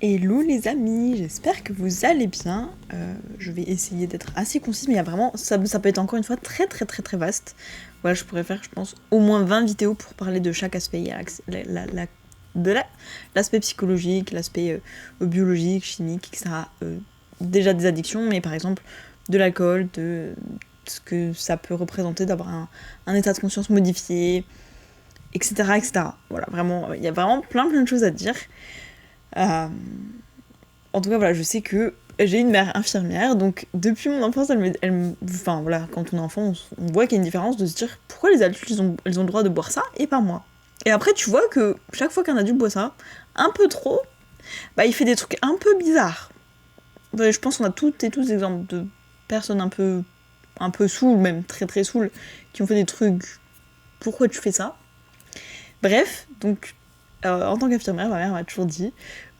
Hello les amis, j'espère que vous allez bien. Je vais essayer d'être assez concise, mais il y a vraiment, ça peut être encore une fois très très très très vaste. Voilà, je pourrais faire, je pense, au moins 20 vidéos pour parler de chaque aspect. Il y a l'aspect psychologique, l'aspect biologique, chimique, etc. Déjà des addictions, mais par exemple de l'alcool, de ce que ça peut représenter d'avoir un état de conscience modifié, etc. etc. Voilà, vraiment, il y a vraiment plein de choses à dire. En tout cas, voilà, je sais que j'ai une mère infirmière, donc depuis mon enfance, enfin voilà, quand on est enfant, on voit qu'il y a une différence de se dire pourquoi les adultes ils ont le droit de boire ça et pas moi. Et après, tu vois que chaque fois qu'un adulte boit ça, un peu trop, bah il fait des trucs un peu bizarres. Je pense qu'on a toutes et tous des exemples de personnes un peu saoules, même très très saoules, qui ont fait des trucs. Pourquoi tu fais ça? Bref, donc en tant qu'infirmière, ma mère m'a toujours dit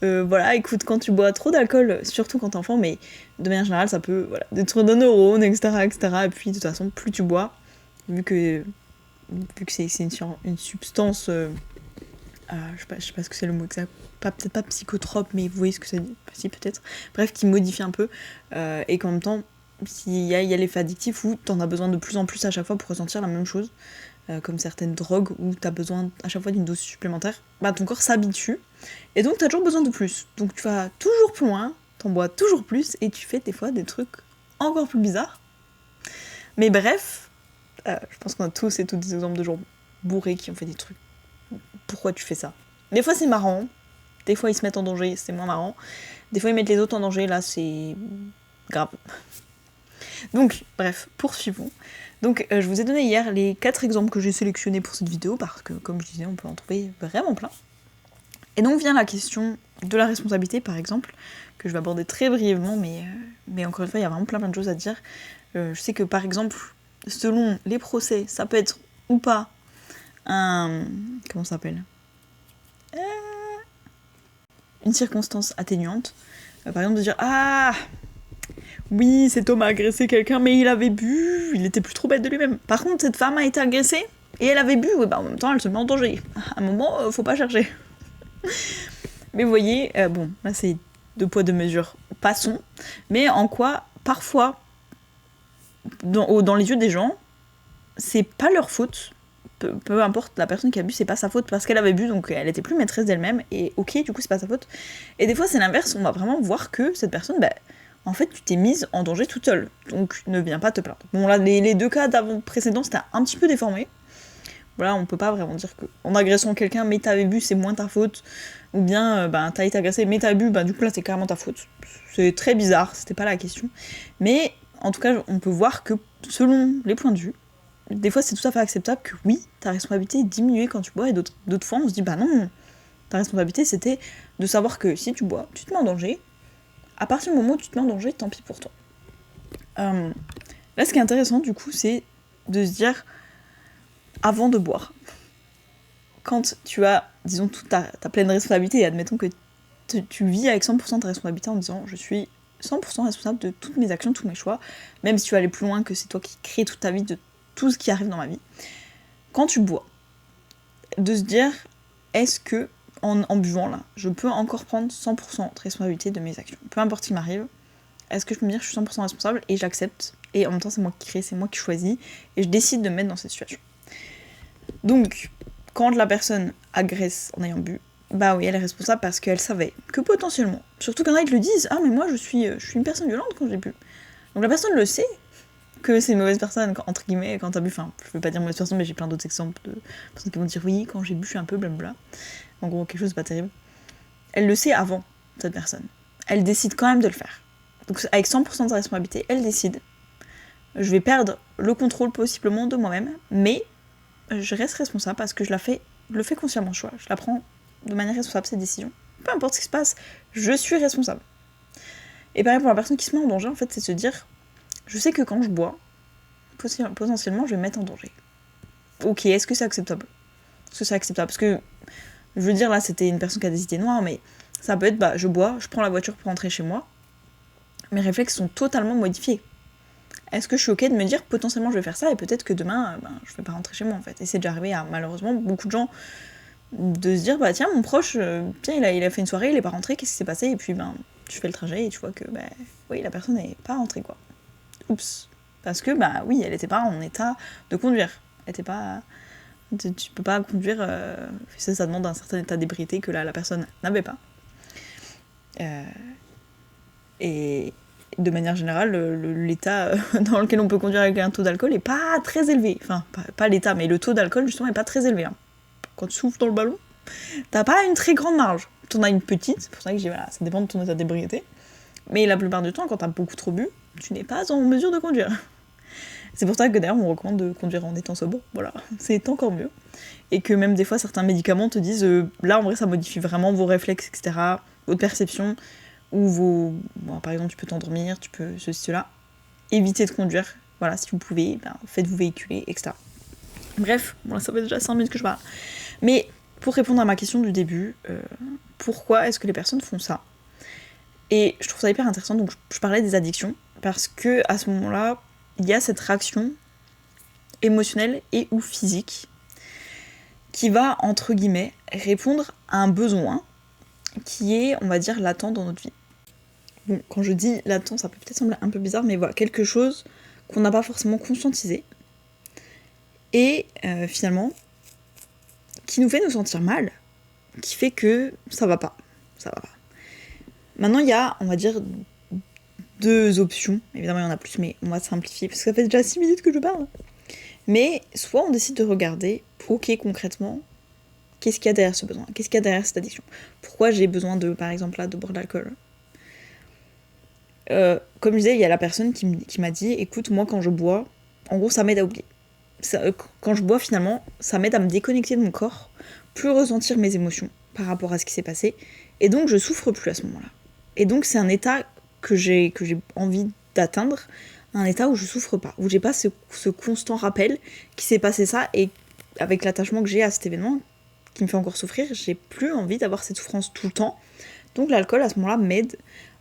voilà, écoute, quand tu bois trop d'alcool, surtout quand t'es enfant, mais de manière générale, ça peut détruire nos neurones, etc., etc. Et puis, de toute façon, plus tu bois, vu que c'est une substance, je sais pas ce que c'est le mot exact, peut-être pas psychotrope, mais vous voyez ce que ça dit, si peut-être, bref, qui modifie un peu, et qu'en même temps, il y a l'effet addictif où t'en as besoin de plus en plus à chaque fois pour ressentir la même chose, comme certaines drogues où t'as besoin à chaque fois d'une dose supplémentaire, bah ton corps s'habitue, et donc t'as toujours besoin de plus. Donc tu vas toujours plus loin, t'en bois toujours plus, et tu fais des fois des trucs encore plus bizarres. Mais bref, je pense qu'on a tous et toutes des exemples de gens bourrés qui ont fait des trucs. Pourquoi tu fais ça? Des fois c'est marrant, des fois ils se mettent en danger, c'est moins marrant. Des fois ils mettent les autres en danger, là c'est grave. Donc, bref, poursuivons. Donc, je vous ai donné hier les 4 exemples que j'ai sélectionnés pour cette vidéo, parce que, comme je disais, on peut en trouver vraiment plein. Et donc vient la question de la responsabilité, par exemple, que je vais aborder très brièvement, mais encore une fois, il y a vraiment plein de choses à dire. Je sais que, par exemple, selon les procès, ça peut être ou pas un... comment ça s'appelle une circonstance atténuante. Par exemple, de dire « Ah, oui, cet homme a agressé quelqu'un, mais il avait bu, il était plus trop bête de lui-même. Par contre, cette femme a été agressée, et elle avait bu, ouais, bah en même temps, elle se met en danger. À un moment, faut pas chercher. » Mais vous voyez, bon, là c'est 2 poids 2 mesures, passons. Mais en quoi, parfois, dans les yeux des gens, c'est pas leur faute. Peu importe, la personne qui a bu, c'est pas sa faute parce qu'elle avait bu, donc elle était plus maîtresse d'elle-même, et ok, du coup, c'est pas sa faute. Et des fois, c'est l'inverse, on va vraiment voir que cette personne, bah, en fait, tu t'es mise en danger toute seule, donc ne viens pas te plaindre. Bon, là, les 2 cas d'avant précédents, c'était un petit peu déformé. Voilà, on peut pas vraiment dire que en agressant quelqu'un, mais t'avais bu, c'est moins ta faute, ou bien t'as été agressé, mais t'as bu, du coup là c'est carrément ta faute. C'est très bizarre, c'était pas la question. Mais en tout cas, on peut voir que selon les points de vue, des fois c'est tout à fait acceptable que oui, ta responsabilité est diminuée quand tu bois, et d'autres fois on se dit bah non, ta responsabilité c'était de savoir que si tu bois, tu te mets en danger. À partir du moment où tu te mets en danger, tant pis pour toi. Là, ce qui est intéressant du coup, c'est de se dire avant de boire. Quand tu as, disons, toute ta pleine responsabilité, et admettons que tu vis avec 100% de ta responsabilité en disant je suis 100% responsable de toutes mes actions, de tous mes choix, même si tu vas aller plus loin que c'est toi qui crée toute ta vie, de tout ce qui arrive dans ma vie. Quand tu bois, de se dire est-ce que en buvant là, je peux encore prendre 100% de responsabilité de mes actions, peu importe ce qui m'arrive, est-ce que je peux me dire je suis 100% responsable et j'accepte, et en même temps c'est moi qui crée, c'est moi qui choisis, et je décide de me mettre dans cette situation. Donc, quand la personne agresse en ayant bu, bah oui, elle est responsable parce qu'elle savait que potentiellement, surtout quand ils te le disent, ah mais moi je suis une personne violente quand j'ai bu. Donc la personne le sait que c'est une mauvaise personne, entre guillemets, quand t'as bu, enfin, je veux pas dire mauvaise personne, mais j'ai plein d'autres exemples de personnes qui vont dire oui, quand j'ai bu, je suis un peu blabla. En gros, quelque chose de pas terrible. Elle le sait avant, cette personne. Elle décide quand même de le faire. Donc avec 100% de sa responsabilité, elle décide. Je vais perdre le contrôle possiblement de moi-même, mais je reste responsable parce que je le fais consciemment, je la prends de manière responsable, cette décision. Peu importe ce qui se passe, je suis responsable. Et pareil pour la personne qui se met en danger, en fait, c'est de se dire, je sais que quand je bois, potentiellement, je vais me mettre en danger. Ok, est-ce que c'est acceptable? Est-ce que c'est acceptable? Parce que, je veux dire, là, c'était une personne qui a des idées noires, mais ça peut être, je bois, je prends la voiture pour rentrer chez moi, mes réflexes sont totalement modifiés. Est-ce que je suis ok de me dire potentiellement je vais faire ça et peut-être que demain je vais pas rentrer chez moi en fait. Et c'est déjà arrivé à malheureusement beaucoup de gens de se dire, bah tiens, mon proche, tiens, il a fait une soirée, il est pas rentré, qu'est-ce qui s'est passé? Et puis, ben, tu fais le trajet et tu vois que, bah, oui, la personne n'est pas rentrée, quoi. Oups. Parce que, bah oui, elle était pas en état de conduire. Elle était pas... Tu peux pas conduire... ça demande un certain état d'ébriété que la personne n'avait pas. Et de manière générale, l'état dans lequel on peut conduire avec un taux d'alcool est pas très élevé. Enfin, pas l'état, mais le taux d'alcool, justement, est pas très élevé. Hein. Quand tu souffles dans le ballon, t'as pas une très grande marge. T'en as une petite, c'est pour ça que je dis, voilà, ça dépend de ton état d'ébriété. Mais la plupart du temps, quand t'as beaucoup trop bu, tu n'es pas en mesure de conduire. C'est pour ça que d'ailleurs, on recommande de conduire en étant sobre. Voilà, c'est encore mieux. Et que même des fois, certains médicaments te disent, là, en vrai, ça modifie vraiment vos réflexes, etc., votre perception, ou vos... Bon, par exemple, tu peux t'endormir, tu peux ceci, cela. Évitez de conduire. Voilà, si vous pouvez, ben, faites-vous véhiculer, etc. Bref, bon, là, ça fait déjà 5 minutes que je parle. Mais pour répondre à ma question du début, pourquoi est-ce que les personnes font ça? Et je trouve ça hyper intéressant, donc je parlais des addictions, parce que à ce moment-là, il y a cette réaction émotionnelle et ou physique qui va, entre guillemets, répondre à un besoin qui est, on va dire, latent dans notre vie. Bon, quand je dis latent, ça peut peut-être sembler un peu bizarre, mais voilà, quelque chose qu'on n'a pas forcément conscientisé, et finalement, qui nous fait nous sentir mal, qui fait que ça va pas. Maintenant, il y a, on va dire, 2 options. Évidemment, il y en a plus, mais on va simplifier, parce que ça fait déjà 6 minutes que je parle. Mais soit on décide de regarder, ok, concrètement, qu'est-ce qu'il y a derrière ce besoin? Qu'est-ce qu'il y a derrière cette addiction? Pourquoi j'ai besoin de, par exemple, là, de boire de l'alcool? Comme je disais, il y a la personne qui m'a dit, écoute, moi, quand je bois, en gros, ça m'aide à oublier. Quand je bois, finalement, ça m'aide à me déconnecter de mon corps, plus ressentir mes émotions par rapport à ce qui s'est passé, et donc je souffre plus à ce moment-là. Et donc c'est un état que j'ai envie d'atteindre, un état où je souffre pas, où j'ai pas ce constant rappel qu'il s'est passé ça, et avec l'attachement que j'ai à cet événement, qui me fait encore souffrir, j'ai plus envie d'avoir cette souffrance tout le temps. Donc l'alcool, à ce moment-là, m'aide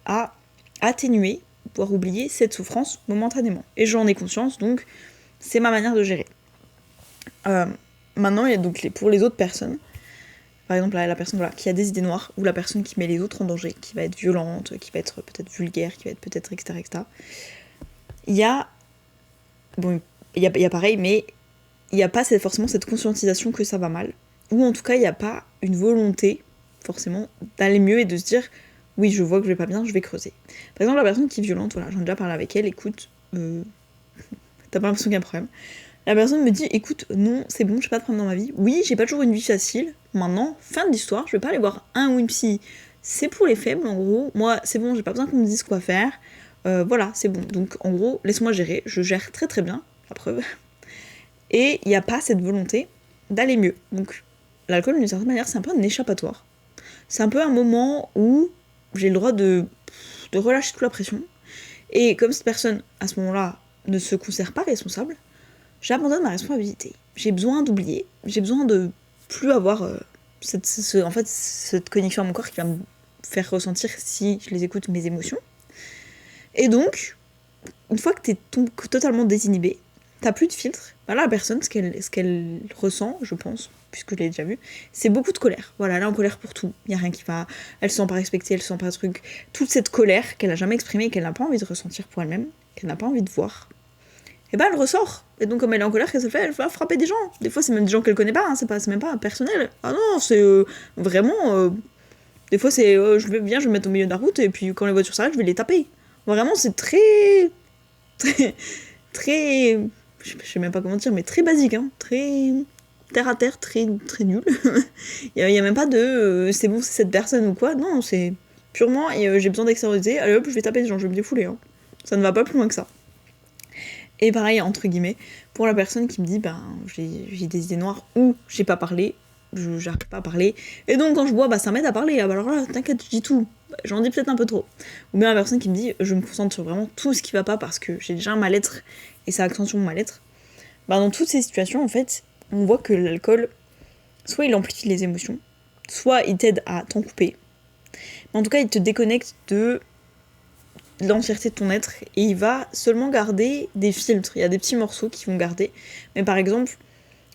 à atténuer, voire oublier cette souffrance momentanément. Et j'en ai conscience, donc c'est ma manière de gérer. Maintenant, il y a donc pour les autres personnes, par exemple la personne voilà, qui a des idées noires, ou la personne qui met les autres en danger, qui va être violente, qui va être peut-être vulgaire, qui va être peut-être etc. etc. Il y a... Bon, il y a pareil, mais il n'y a pas forcément cette conscientisation que ça va mal. Ou en tout cas, il n'y a pas une volonté, forcément, d'aller mieux et de se dire « Oui, je vois que je vais pas bien, je vais creuser. » Par exemple, la personne qui est violente, voilà, j'en ai déjà parlé avec elle, écoute, t'as pas l'impression qu'il y a un problème. La personne me dit, écoute, non, c'est bon, j'ai pas de problème dans ma vie. Oui, j'ai pas toujours une vie facile. Maintenant, fin de l'histoire, je vais pas aller voir un ou une psy. C'est pour les faibles, en gros. Moi, c'est bon, j'ai pas besoin qu'on me dise quoi faire. Voilà, c'est bon. Donc, en gros, laisse-moi gérer. Je gère très très bien, la preuve. Et il n'y a pas cette volonté d'aller mieux. Donc, l'alcool, d'une certaine manière, c'est un peu un échappatoire. C'est un peu un moment où j'ai le droit de relâcher toute la pression. Et comme cette personne, à ce moment-là, ne se considère pas responsable, j'abandonne ma responsabilité. J'ai besoin d'oublier. J'ai besoin de plus avoir cette connexion à mon corps qui va me faire ressentir, si je les écoute, mes émotions. Et donc, une fois que t'es totalement désinhibé, t'as plus de filtre. Voilà, la personne, ce qu'elle ressent, je pense, puisque je l'ai déjà vu, c'est beaucoup de colère. Voilà, elle est en colère pour tout. Il n'y a rien qui va. Elle se sent pas respectée, elle se sent pas truc. Toute cette colère qu'elle a jamais exprimée et qu'elle n'a pas envie de ressentir pour elle-même, qu'elle n'a pas envie de voir, et ben elle ressort. Et donc comme elle est en colère, qu'est-ce qu'elle fait? Elle va frapper des gens. Des fois c'est même des gens qu'elle connaît pas, hein, c'est même pas personnel. Ah non, c'est vraiment... des fois c'est je vais me mettre au milieu de la route et puis quand les voitures s'arrêtent, je vais les taper. Vraiment c'est très... très... je sais même pas comment dire, mais très basique, hein. Très... terre à terre, très, très nul. Il y a même pas de c'est bon, c'est cette personne ou quoi. Non, c'est purement j'ai besoin d'extérioriser. Allez hop, je vais taper des gens, je vais me défouler. Hein. Ça ne va pas plus loin que ça. Et pareil, entre guillemets, pour la personne qui me dit, ben, j'ai des idées noires ou j'ai pas parlé, j'arrive pas à parler, et donc quand je bois, bah ça m'aide à parler, ah bah alors là, t'inquiète, je dis tout, j'en dis peut-être un peu trop. Ou bien la personne qui me dit, je me concentre sur vraiment tout ce qui va pas parce que j'ai déjà un mal-être, et ça accentue mon mal-être. Bah dans toutes ces situations, en fait, on voit que l'alcool, soit il amplifie les émotions, soit il t'aide à t'en couper, mais en tout cas, il te déconnecte de l'entièreté de ton être et il va seulement garder des filtres. Il y a des petits morceaux qui vont garder. Mais par exemple,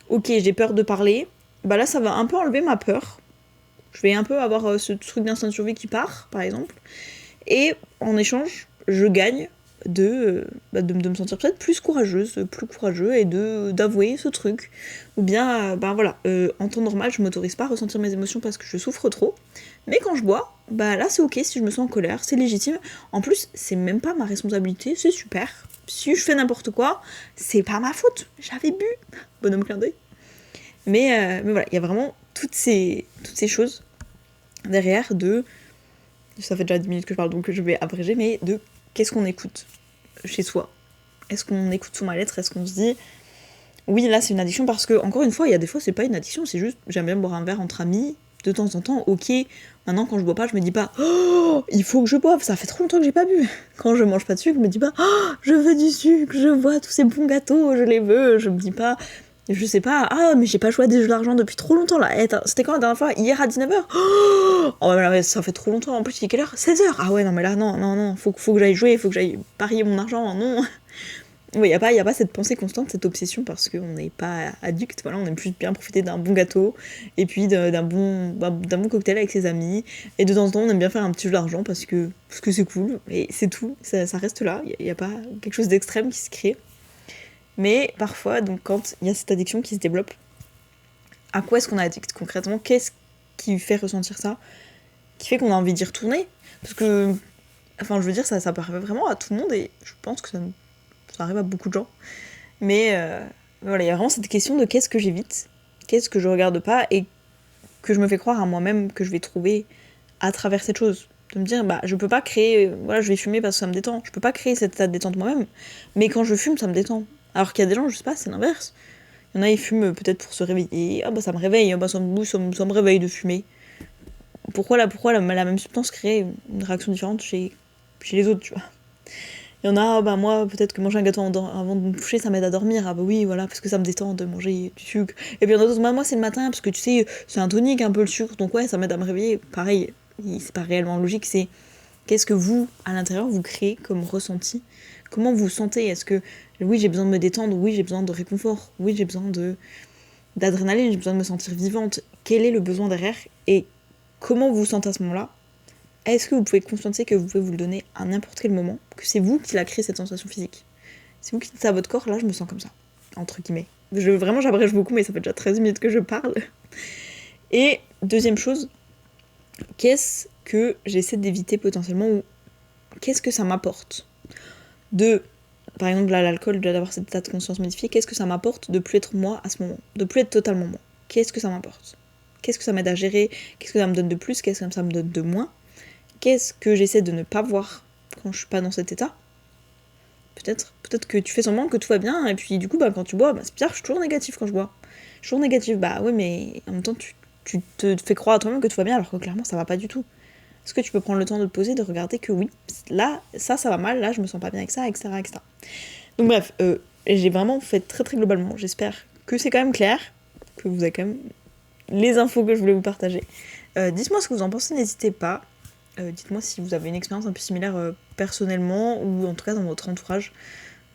ok, j'ai peur de parler, bah là ça va un peu enlever ma peur. Je vais un peu avoir ce truc d'instinct de survie qui part, par exemple. Et en échange, je gagne de me sentir peut-être plus courageuse, plus courageux, et d'avouer ce truc. Ou bien, en temps normal, je m'autorise pas à ressentir mes émotions parce que je souffre trop. Mais quand je bois, bah là c'est ok si je me sens en colère, c'est légitime. En plus, c'est même pas ma responsabilité, c'est super. Si je fais n'importe quoi, c'est pas ma faute, j'avais bu. Bonhomme clin d'œil. Mais voilà, il y a vraiment toutes ces choses derrière de... Ça fait déjà 10 minutes que je parle, donc je vais abréger, mais de qu'est-ce qu'on écoute chez soi. Est-ce qu'on écoute son mal-être? Est-ce qu'on se dit oui, là c'est une addiction? Parce que, encore une fois, il y a des fois c'est pas une addiction, c'est juste j'aime bien boire un verre entre amis, de temps en temps, ok. Maintenant, quand je bois pas, je me dis pas oh, il faut que je boive, ça fait trop longtemps que j'ai pas bu. Quand je mange pas de sucre, je me dis pas oh, je veux du sucre, je vois tous ces bons gâteaux, je les veux. Je me dis pas, je sais pas, ah mais j'ai pas joué à des jeux d'argent depuis trop longtemps là. C'était quand la dernière fois? Hier à 19h? Oh mais ça fait trop longtemps. En plus, il est quelle heure? 16h. Ah ouais, non mais là, non, faut que j'aille jouer, faut que j'aille parier mon argent, non. Oui, y a pas cette pensée constante, cette obsession, parce qu'on n'est pas addict, voilà, on aime juste bien profiter d'un bon gâteau, et puis d'un bon cocktail avec ses amis, et de temps en temps on aime bien faire un petit jeu d'argent parce que c'est cool, et c'est tout, ça reste là, il n'y a pas quelque chose d'extrême qui se crée. Mais parfois, donc quand il y a cette addiction qui se développe, à quoi est-ce qu'on est addict concrètement? Qu'est-ce qui fait ressentir ça? Qui fait qu'on a envie d'y retourner? Parce que, enfin je veux dire, ça paraît vraiment à tout le monde, et je pense que ça arrive à beaucoup de gens. Mais voilà, il y a vraiment cette question de qu'est-ce que j'évite, qu'est-ce que je regarde pas, et que je me fais croire à moi-même que je vais trouver à travers cette chose. De me dire, bah, je peux pas créer, voilà, je vais fumer parce que ça me détend. Je peux pas créer cet état de détente moi-même, mais quand je fume, ça me détend. Alors qu'il y a des gens, je sais pas, c'est l'inverse. Il y en a, ils fument peut-être pour se réveiller. Ah bah ça me réveille, ah bah ça me réveille de fumer. Pourquoi la même substance crée une réaction différente chez les autres, tu vois? Il y en a, bah moi, peut-être que manger un gâteau avant de me coucher, ça m'aide à dormir. Ah bah oui, voilà, parce que ça me détend de manger du sucre. Et puis il y en a d'autres, bah moi c'est le matin, parce que tu sais, c'est un tonique un peu le sucre, donc ouais, ça m'aide à me réveiller. Pareil, c'est pas réellement logique, c'est qu'est-ce que vous, à l'intérieur, vous créez comme ressenti? Comment vous vous sentez? Est-ce que, oui, j'ai besoin de me détendre, oui, j'ai besoin de réconfort, oui, j'ai besoin d'adrénaline, j'ai besoin de me sentir vivante. Quel est le besoin derrière? Et comment vous vous sentez à ce moment-là? Est-ce que vous pouvez conscientiser que vous pouvez vous le donner à n'importe quel moment, que c'est vous qui l'a créé cette sensation physique? C'est vous qui dites ça à votre corps, là je me sens comme ça, entre guillemets. Vraiment j'abrège beaucoup, mais ça fait déjà 13 minutes que je parle. Et deuxième chose, qu'est-ce que j'essaie d'éviter potentiellement, ou qu'est-ce que ça m'apporte par exemple là, l'alcool, d'avoir cet état de conscience modifié, qu'est-ce que ça m'apporte de plus être moi à ce moment, de plus être totalement moi? Qu'est-ce que ça m'apporte? Qu'est-ce que ça m'aide à gérer? Qu'est-ce que ça me donne de plus? Qu'est-ce que ça me donne de moins? Qu'est-ce que j'essaie de ne pas voir quand je suis pas dans cet état? Peut-être que tu fais semblant que tout va bien, et puis du coup, bah, quand tu bois, bah, c'est bizarre, je suis toujours négatif quand je bois. Je suis toujours négatif, bah ouais, mais en même temps, tu te fais croire à toi-même que tout va bien, alors que clairement, ça va pas du tout. Est-ce que tu peux prendre le temps de te poser, de regarder que oui, là, ça va mal, là, je me sens pas bien avec ça, etc. etc. Donc bref, j'ai vraiment fait très très globalement, j'espère que c'est quand même clair, que vous avez quand même les infos que je voulais vous partager. Dites-moi ce que vous en pensez, n'hésitez pas. Dites-moi si vous avez une expérience un peu similaire personnellement, ou en tout cas dans votre entourage,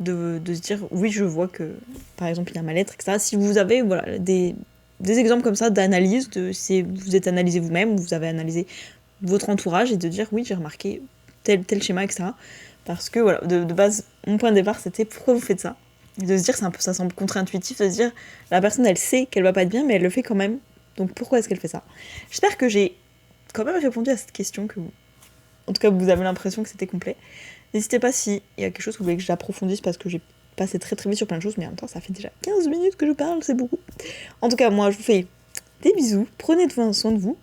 de se dire oui, je vois que par exemple il y a un mal-être, etc. Si vous avez voilà, des exemples comme ça d'analyse, si vous êtes analysé vous-même, ou vous avez analysé votre entourage, et de dire oui, j'ai remarqué tel schéma, etc. Parce que voilà, de base, mon point de départ c'était pourquoi vous faites ça. Et de se dire, ça semble contre-intuitif, de se dire la personne elle sait qu'elle va pas être bien, mais elle le fait quand même. Donc pourquoi est-ce qu'elle fait ça? J'espère que j'ai quand même répondu à cette question, en tout cas vous avez l'impression que c'était complet. N'hésitez pas s'il y a quelque chose que vous voulez que j'approfondisse, parce que j'ai passé très très vite sur plein de choses, mais en même temps ça fait déjà 15 minutes que je parle, c'est beaucoup. En tout cas, moi je vous fais des bisous, prenez soin de vous.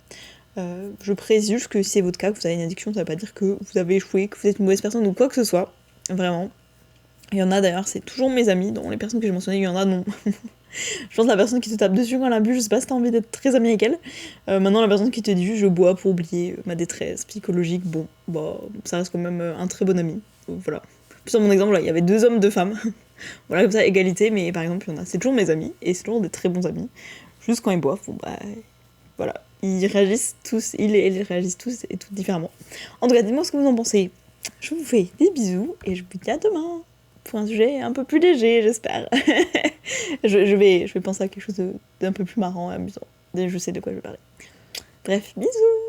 Je précise juste que si c'est votre cas, que vous avez une addiction, ça veut pas dire que vous avez échoué, que vous êtes une mauvaise personne ou quoi que ce soit. Vraiment. Il y en a d'ailleurs, c'est toujours mes amis, dans les personnes que j'ai mentionnées, il y en a non. Je pense que la personne qui te tape dessus quand elle a bu, je sais pas si t'as envie d'être très amie avec elle. Maintenant, la personne qui te dit juste je bois pour oublier ma détresse psychologique, bon, bah, ça reste quand même un très bon ami. Voilà. Plus dans mon exemple, là, il y avait 2 hommes, 2 femmes. Voilà, comme ça, égalité, mais par exemple, il y en a, c'est toujours mes amis, et c'est toujours des très bons amis. Juste quand ils boivent, bon bah, voilà. Ils réagissent tous, ils réagissent tous et toutes différemment. En tout cas, dites-moi ce que vous en pensez. Je vous fais des bisous, et je vous dis à demain pour un sujet un peu plus léger, j'espère. je vais penser à quelque chose d'un peu plus marrant et amusant. je sais de quoi je parlais. Bref, bisous.